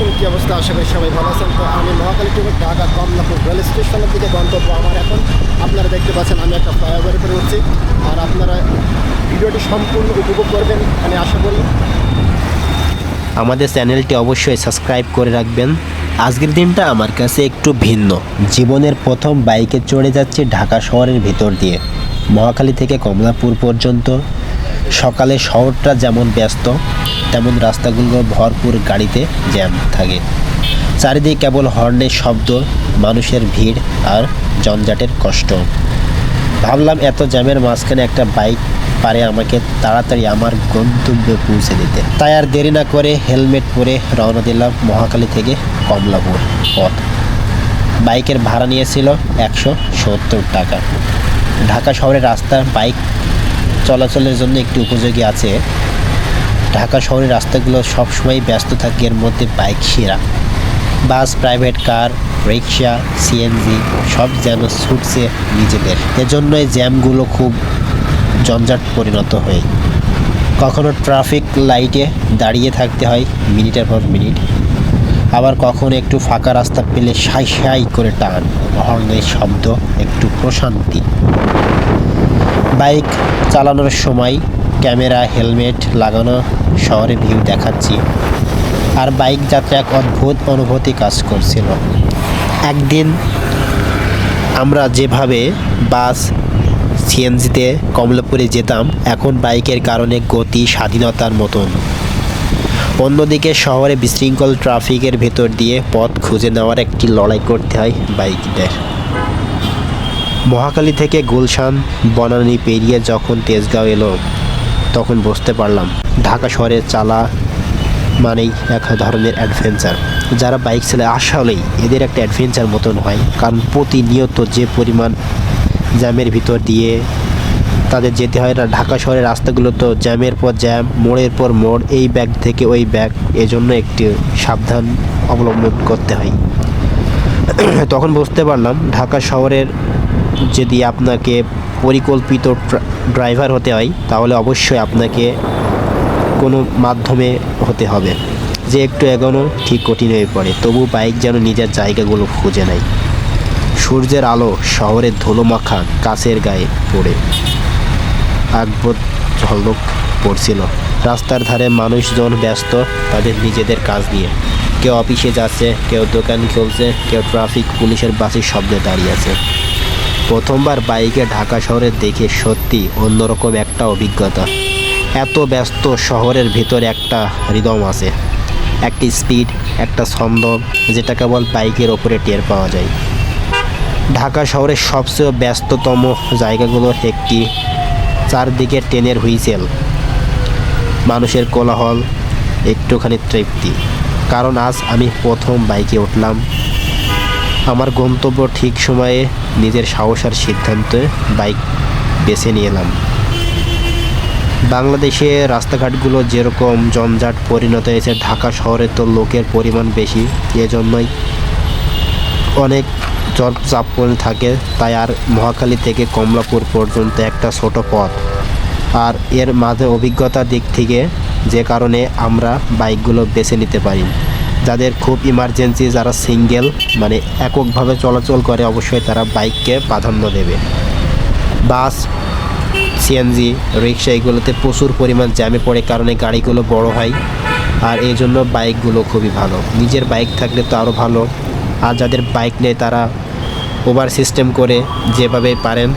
আলাইকুম, কি অবস্থা? আশা করি সবাই ভালো আছেন। তো আমি মহাখালী টু ঢাকা কমলাপুর রেল স্টেশনের দিকে গন্তব্য আমার এখন। আপনারা দেখতে পাচ্ছেন আমি একটা ফ্লাইওভারের উপরে উঠছি, আর আপনারা ভিডিওটি সম্পূর্ণ উপভোগ করবেন আমি আশা করি। আমাদের চ্যানেলটি অবশ্যই সাবস্ক্রাইব করে রাখবেন। আজকের দিনটা আমার কাছে একটু ভিন্ন। জীবনের প্রথম বাইকে চড়ে যাচ্ছি ঢাকা শহরের ভিতর দিয়ে, মহাখালী থেকে কমলাপুর পর্যন্ত। সকালে শহরটা যেমন ব্যস্ত, তেমন রাস্তাগুলো ভরপুর গাড়িতে জ্যাম থাকে। চারিদিকে কেবল হর্নের শব্দ, মানুষের ভিড় আর জঞ্জাটের কষ্ট। ভাবলাম এত জ্যামের মাঝখানে একটা বাইক পারে আমাকে তাড়াতাড়ি আমার গন্তব্যে পৌঁছে দিতে। তাই আর দেরি না করে হেলমেট পরে রওনা দিলাম মহাখালী থেকে কমলাপুর পথ। বাইকের ভাড়া নিয়েছিল 170 টাকা। ঢাকা শহরের রাস্তা বাইক চলাচলের জন্য একটু উপযোগী আছে। ঢাকা শহরের রাস্তাগুলো সবসময় ব্যস্ত থাকে, এর মধ্যে বাইক সেরা। বাস, প্রাইভেট কার, রিক্সা, সিএনজি সব যেন ছুটছে নিজেদের। এজন্যই জ্যামগুলো খুব জঞ্জাট পরিণত হয়। কখনো ট্রাফিক লাইটে দাঁড়িয়ে থাকতে হয় মিনিটের পর মিনিট, আবার কখনো একটু ফাঁকা রাস্তা পেলে সাই সাই করে টান, হর্নের শব্দ, একটু প্রশান্তি। বাইক চালানোর সময় ক্যামেরা, হেলমেট লাগানো, শহরে ভিউ দেখাচ্ছি, আর বাইক যাত্রা এক অদ্ভুত অনুভূতি কাজ করছিল। একদিন আমরা যেভাবে বাস, সিএনজিতে কমলাপুরে যেতাম, এখন বাইকের কারণে গতি স্বাধীনতার মতন। অন্যদিকে শহরে বিশৃঙ্খল ট্রাফিকের ভেতর দিয়ে পথ খুঁজে নেওয়ার একটি লড়াই করতে হয় বাইকদের। মহাখালী থেকে গুলশান, বনানী পেরিয়ে যখন তেজগাঁও এলো, তখন বুঝতে পারলাম ঢাকা শহরে চালা মানেই এক ধরনের অ্যাডভেঞ্চার। যারা বাইক চালায় আসলেই এদের একটা অ্যাডভেঞ্চার মতন হয়, কারণ প্রতিনিয়ত যে পরিমাণ জ্যামের ভিতর দিয়ে তাদের যেতে হয়। না, ঢাকা শহরের রাস্তাগুলো তো জ্যামের পর জ্যাম, মোড়ের পর মোড়, এই ব্যাগ থেকে ওই ব্যাগ, এজন্য একটি সাবধান অবলম্বন করতে হয়। তখন বুঝতে পারলাম ঢাকা শহরের যদি আপনাকে পরিকল্পিত ড্রাইভার হতে হয়, তাহলে অবশ্যই আপনাকে কোনো মাধ্যমে হতে হবে। যে একটু এগোনো ঠিক কঠিন হয়ে পড়ে, তবু বাইক যেন নিজের জায়গাগুলো খুঁজে নেয়। সূর্যের আলো শহরের ধুলোমাখা কাচের গায়ে পড়ে আকবর ঝলক পড়ছিল। রাস্তার ধারে মানুষজন ব্যস্ত তাদের নিজেদের কাজ নিয়ে। কেউ অফিসে যাচ্ছে, কেউ দোকান খুলছে, কেউ ট্রাফিক পুলিশের বাসের শব্দে দাঁড়িয়ে আছে। প্রথমবার বাইকে ঢাকা শহরে দেখে সত্যি অন্যরকম একটা অভিজ্ঞতা। এত ব্যস্ত শহরের ভিতরে একটা রিদম আছে, একটি স্পিড, একটা ছন্দ, যেটা কেবল বাইকের ওপরে টের পাওয়া যায়। ঢাকা শহরের সবচেয়ে ব্যস্ততম জায়গাগুলোর একটি। চারদিকে ট্রেনের হুইসেল, মানুষের কোলাহল, একটুখানি তৃপ্তি। কারণ আজ আমি প্রথম বাইকে উঠলাম। আমার গন্তব্য ঠিক সময়ে নিজের সাহস আর সিদ্ধান্তে বাইক বেছে নিয়ে এলাম। বাংলাদেশে রাস্তাঘাটগুলো যেরকম জঞ্জাট পরিণত হয়েছে, ঢাকা শহরে তো লোকের পরিমাণ বেশি, এজন্যই অনেক চাপ পড়ে থাকে। তাই আর মহাখালী থেকে কমলাপুর পর্যন্ত একটা ছোট পথ, আর এর মাঝে অভিজ্ঞতার দিক থেকে যে কারণে আমরা বাইকগুলো বেছে নিতে পারি। যাদের খুব ইমার্জেন্সি, যারা সিঙ্গেল মানে এককভাবে চলাচল করে, অবশ্যই তারা বাইককে প্রাধান্য দেবে। বাস, সিএনজি, রিক্সা এগুলোতে প্রচুর পরিমাণ জ্যামে পড়ে, কারণে গাড়িগুলো বড় হয়, আর এই জন্য বাইকগুলো খুবই ভালো। নিজের বাইক থাকলে তো আরও ভালো। আর যাদের বাইক নেই তারা ওভার সিস্টেম করে যেভাবে পারেন